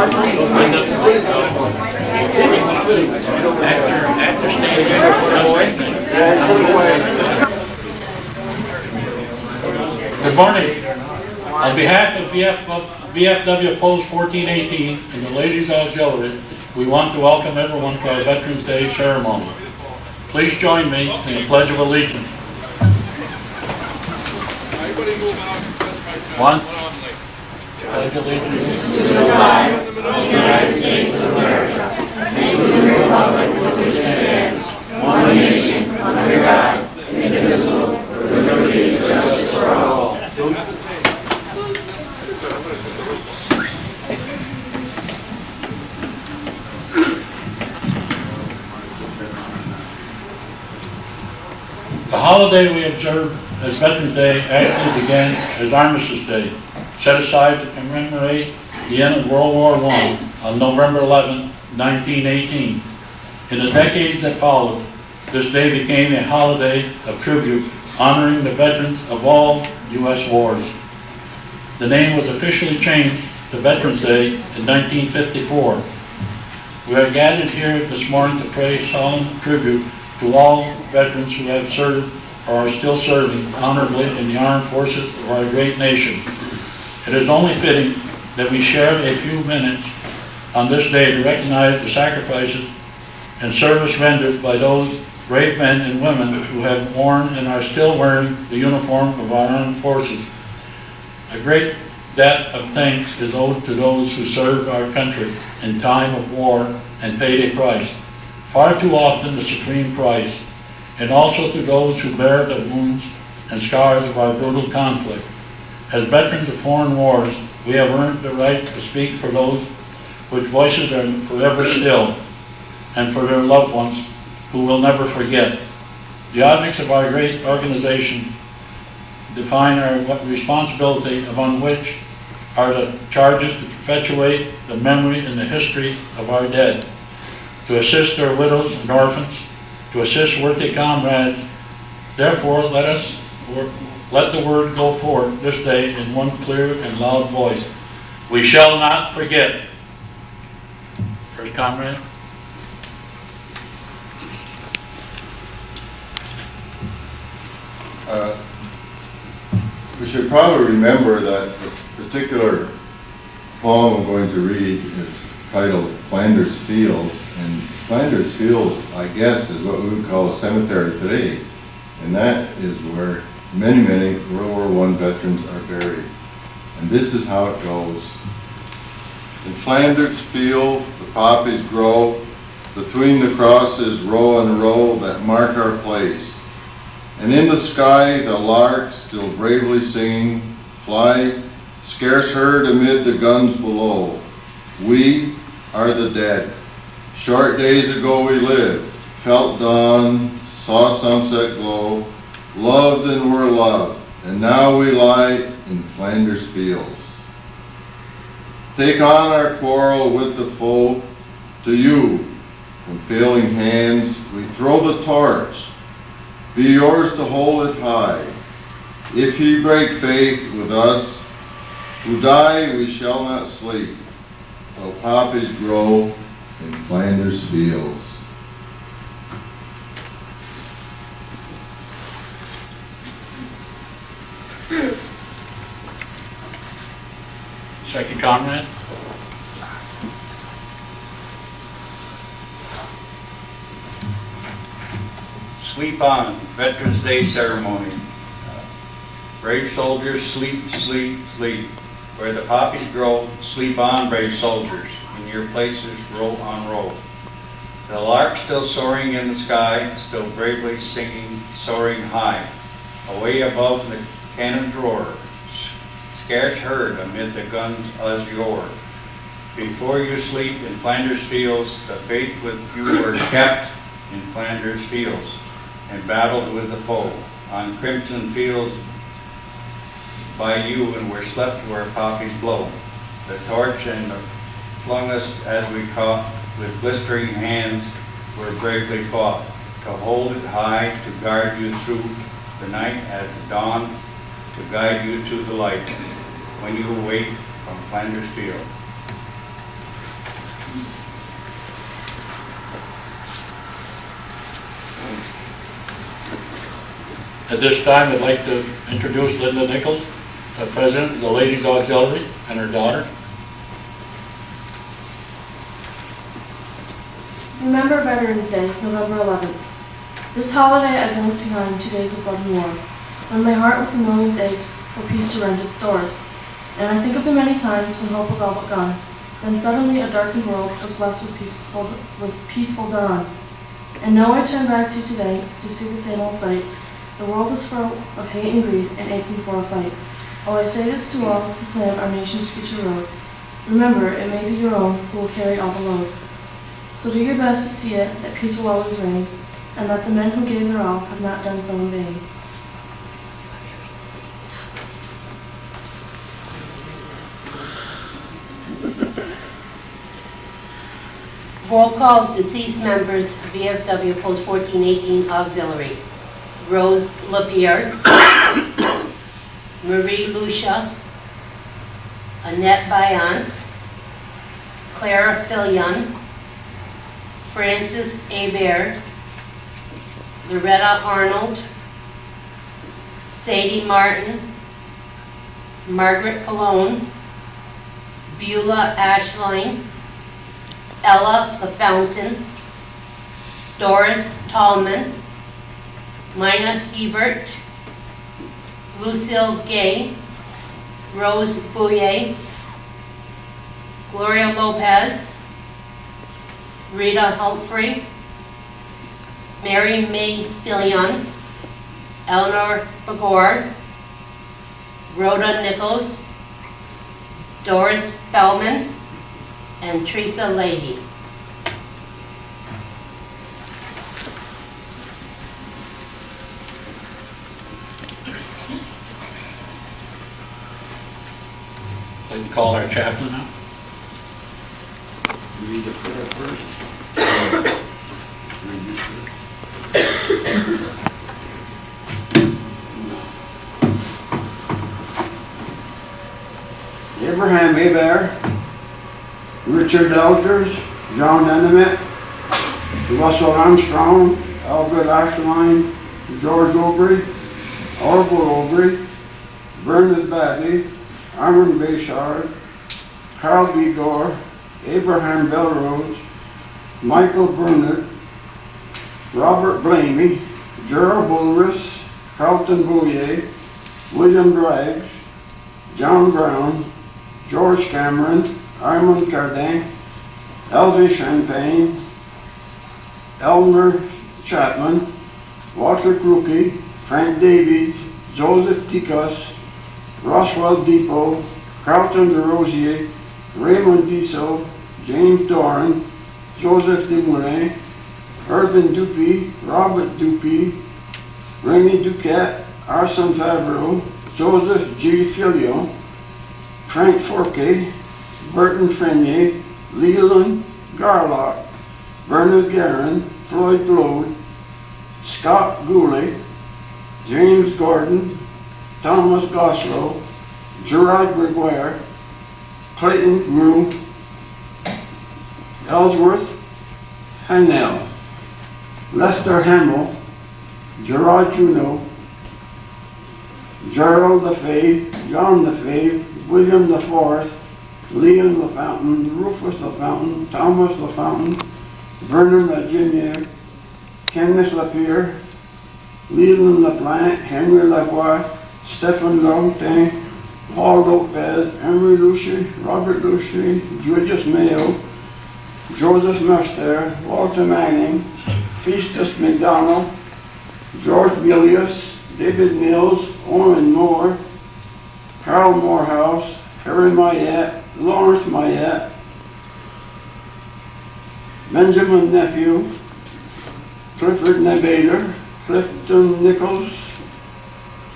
After standing, good morning. On behalf of VFW Post 1418 and the Ladies Auxiliary, we want to welcome everyone to our Veterans Day ceremony. Please join me in the Pledge of Allegiance. One. Pledge allegiance to the flag of the United States of America and to the republic for which it stands, one nation, under God, indivisible, with liberty and justice for all. The holiday we observe as Veterans Day actually began as Armistice Day, set aside to commemorate the end of World War I on November 11, 1918. In the decades that followed, this day became a holiday of tribute honoring the veterans of all U.S. wars. The name was officially changed to Veterans Day in 1954. We are gathered here this morning to pay solemn tribute to all veterans who have served or are still serving honorably in the armed forces of our great nation. It is only fitting that we share a few minutes on this day to recognize the sacrifices and service rendered by those brave men and women who have worn and are still wearing the uniform of our armed forces. A great debt of thanks is owed to those who served our country in time of war and paid a price, far too often the supreme price, and also to those who bear the wounds and scars of our brutal conflict. As veterans of foreign wars, we have earned the right to speak for those whose voices are forever still, and for their loved ones who will never forget. The objects of our great organization define our responsibility, among which are the charges to perpetuate the memory and the history of our dead, to assist their widows and orphans, to assist worthy comrades. Therefore, let the word go forth this day in one clear and loud voice. We shall not forget. First comrade. We should probably remember that this particular poem I'm going to read is titled Flanders Fields, and Flanders Fields, I guess, is what we would call a cemetery today, and that is where many, many World War I veterans are buried. And this is how it goes. In Flanders Field, the poppies grow, between the crosses row and row that mark our place. And in the sky the larks, still bravely singing, fly, scarce heard amid the guns below. We are the dead. Short days ago we lived, felt dawn, saw sunset glow, loved and were loved, and now we lie in Flanders Fields. Take on our quarrel with the foe, to you, from failing hands, we throw the torch, be yours to hold it high. If ye break faith with us, who die we shall not sleep, though poppies grow in Flanders Fields. Second comrade. Sleep on, Veterans Day ceremony. Brave soldiers, sleep, sleep, sleep. Where the poppies grow, sleep on, brave soldiers. In your places, row on row. The lark still soaring in the sky, still bravely singing, soaring high. Away above the cannon's roar, scarce heard amid the guns as yore. Before you sleep in Flanders Fields, the faith with you were kept in Flanders Fields, and battled with the foe. On crimson fields by you, and were slept where poppies blow. The torch and flung us as we caught, with blistering hands were bravely fought, to hold it high, to guard you through the night at the dawn, to guide you to the light, when you awake from Flanders Field. At this time, I'd like to introduce Linda Nichols, the president of the Ladies Auxiliary, and her daughter. Remember Veterans Day, November 11th. This holiday I've lanced behind 2 days of blood and war, when my heart with the millions ached for peace to rend its doors. And I think of the many times when hope was all but gone. Then suddenly a darkened world was blessed with peaceful dawn. And now I turn back to today to see the same old sights. The world is full of hate and greed and aching for a fight. Oh, I say this to all who plan our nation's future road. Remember, it may be your own who will carry all the load. So do your best to see it, that peace will always reign, and that the men who gave their all have not done so in vain. Roll call of deceased members, VFW Post 1418 Auxiliary. Rose LaPierre, Marie Lucia, Annette Bayance, Clara Filion, Frances A. Baird, Loretta Arnold, Sadie Martin, Margaret Pallone, Beulah Ashline, Ella LaFountain, Doris Tallman, Mina Hebert, Lucille Gay, Rose Bouye, Gloria Lopez, Rita Humphrey, Mary May Filion, Eleanor Bagor, Rhoda Nichols, Doris Bellman, and Teresa Leahy. I'd like to call our chaplain now. Read the prayer first. Read this first. Abraham Hebert, Richard Elders, John Enemet, Russell Armstrong, Albert Ashline, George Aubrey, Orville Aubrey, Bernard Babby, Aaron Bayshard, Carl B. Gore, Abraham Belrose, Michael Burnett, Robert Blamey, Gerald Bulris, Carlton Bouye, William Draggs, John Brown, George Cameron, Armand Cardin, Elvie Champagne, Elmer Chapman, Walter Krookie, Frank Davies, Joseph Ticos, Roswell Depot, Carlton DeRosier, Raymond Diesel, James Doran, Joseph Dumoulin, Urban Dupuy, Robert Dupuy, Remy Duquette, Arsene Favreau, Joseph G. Filion, Frank Forquet, Burton Frenier, Leland Garlock, Bernard Guerin, Floyd Glode, Scott Gooley, James Gordon, Thomas Goslow, Gerard Gregoire, Clayton Grew, Ellsworth Hanel, Lester Hamill, Gerard Juno, Gerald LaFave, John LaFave, William LaForest, Leon LaFountain, Rufus LaFountain, Thomas LaFountain, Vernon LaJunier, Kenneth Lapierre, Leland LaPlante, Henry Lavoie, Stephen Longtain, Paul Lopez, Henry Lucy, Robert Lucy, Julius Mayo, Joseph Mercer, Walter Manning, Festus McDonald, George Milius, David Mills, Owen Moore, Carl Morehouse, Harry Mayette, Lawrence Mayette, Benjamin Nephew, Clifford Nevader, Clifton Nichols,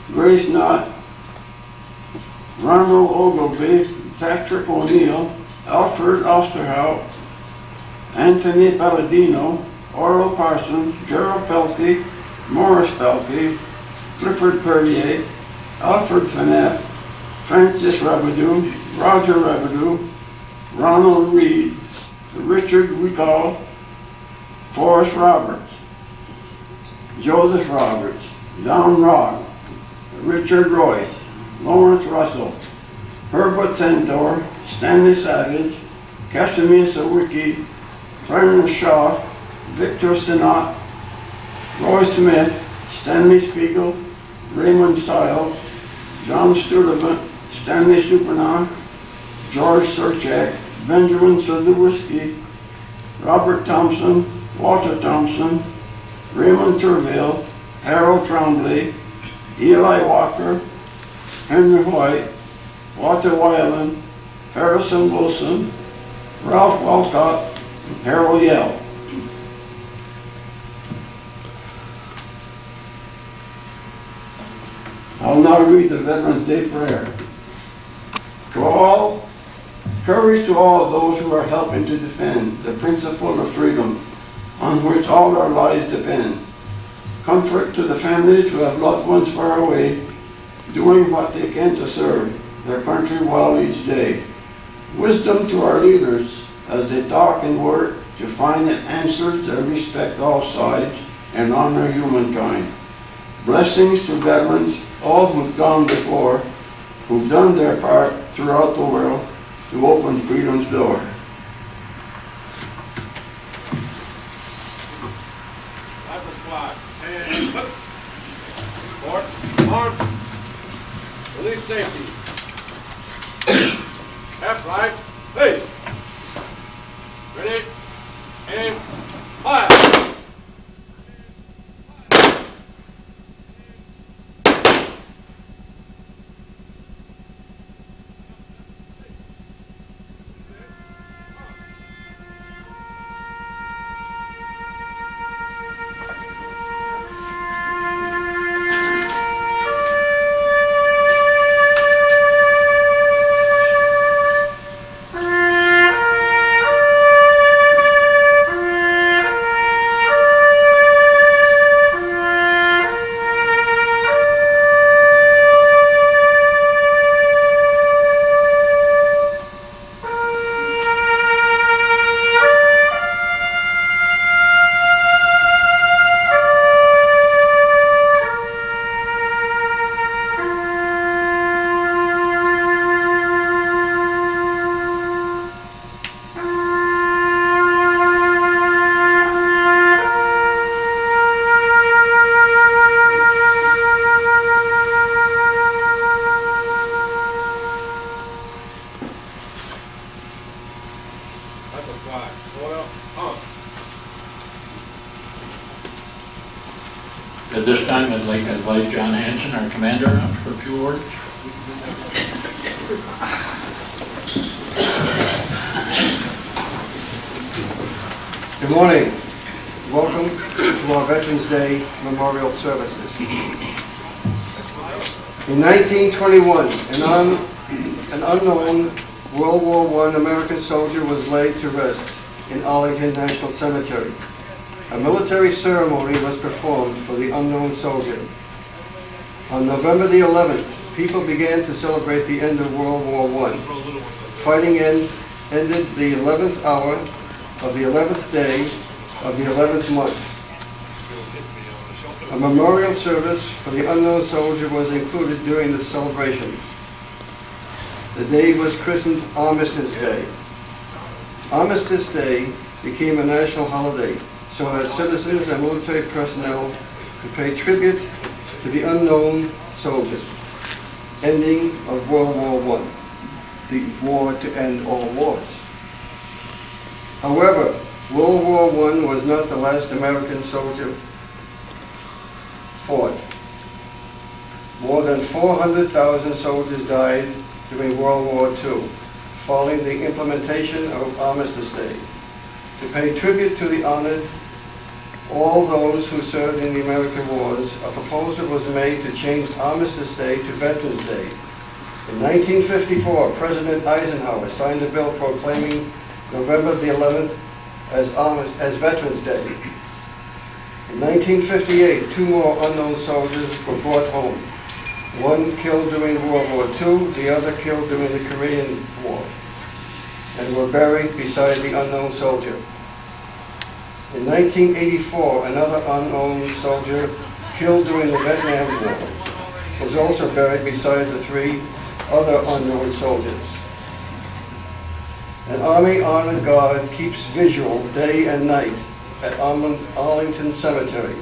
Grace Knott, Ronald Ogilvie, Patrick O'Neill, Alfred Osterhout, Anthony Palladino, Oral Parsons, Gerald Pelkey, Morris Pelkey, Clifford Perrier, Alfred Fineff, Francis Rebedew, Roger Rebedew, Ronald Reed, Richard Wicall, Forrest Roberts, Joseph Roberts, John Rogg, Richard Royce, Lawrence Russell, Herbert Centaur, Stanley Savage, Casimir Sawicki, Clarence Shaw, Victor Sinat, Roy Smith, Stanley Spiegel, Raymond Stiles, John Sturtevant, Stanley Supernaut, George Surchak, Benjamin Sadowski, Robert Thompson, Walter Thompson, Raymond Turville, Harold Trombley, Eli Walker, Henry White, Walter Weiland, Harrison Wilson, Ralph Walcott, and Harold Yell. I'll now read the Veterans Day Prayer. To all, courage to all those who are helping to defend the principle of freedom on which all our lives depend. Comfort to the families who have loved ones far away, doing what they can to serve their country well each day. Wisdom to our leaders as they talk and work to find answers that respect all sides and honor humankind. Blessings to veterans, all who've gone before, who've done their part throughout the world to open freedom's door. Forward, arm, release safety. Left, right, face. Ready, aim, fire. At this time, I'd like to invite John Hanson, our commander, up for a few words. Good morning. Welcome to our Veterans Day Memorial Services. In 1921, an unknown World War I American soldier was laid to rest in Arlington National Cemetery. A military ceremony was performed for the unknown soldier. On November the 11th, people began to celebrate the end of World War I. Fighting ended the 11th hour of the 11th day of the 11th month. A memorial service for the unknown soldier was included during the celebrations. The day was christened Armistice Day. Armistice Day became a national holiday so that citizens and military personnel could pay tribute to the unknown soldiers. Ending of World War I, the war to end all wars. However, World War I was not the last American soldier fought. More than 400,000 soldiers died during World War II, following the implementation of Armistice Day. To pay tribute to the honored, all those who served in the American wars, a proposal was made to change Armistice Day to Veterans Day. In 1954, President Eisenhower signed a bill proclaiming November the 11th as Veterans Day. In 1958, two more unknown soldiers were brought home. One killed during World War II, the other killed during the Korean War, and were buried beside the unknown soldier. In 1984, another unknown soldier killed during the Vietnam War, was also buried beside the 3 other unknown soldiers. An Army Honored Guard keeps vigil day and night at Arlington Cemetery.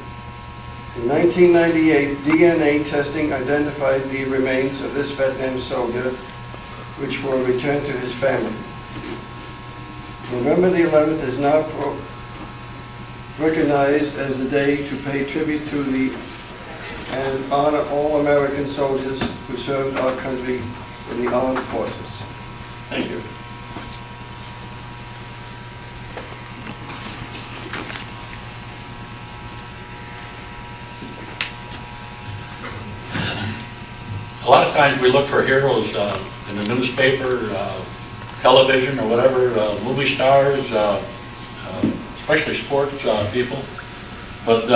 In 1998, DNA testing identified the remains of this Vietnam soldier, which were returned to his family. November the 11th is now recognized as the day to pay tribute to and honor all American soldiers who served our country in the armed forces. Thank you. A lot of times we look for heroes in the newspaper, television, or whatever, movie stars, especially sports people. But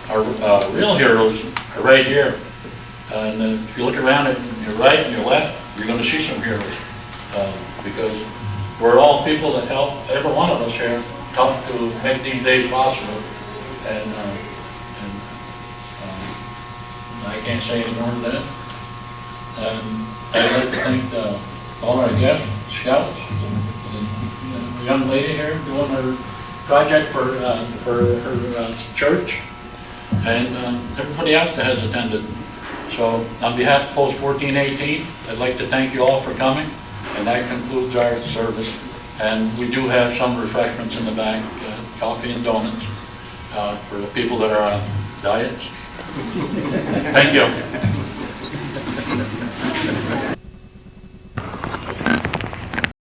our real heroes are right here. And if you look around at your right and your left, you're going to see some heroes. Because we're all people that help, every one of us here, help to make these days possible. And I can't say any more than that. I'd like to thank all our guests, scouts, the young lady here doing her project for her church, and everybody else that has attended. So on behalf of Post 1418, I'd like to thank you all for coming, and that concludes our service. And we do have some refreshments in the back, coffee and donuts, for the people that are on diets. Thank you.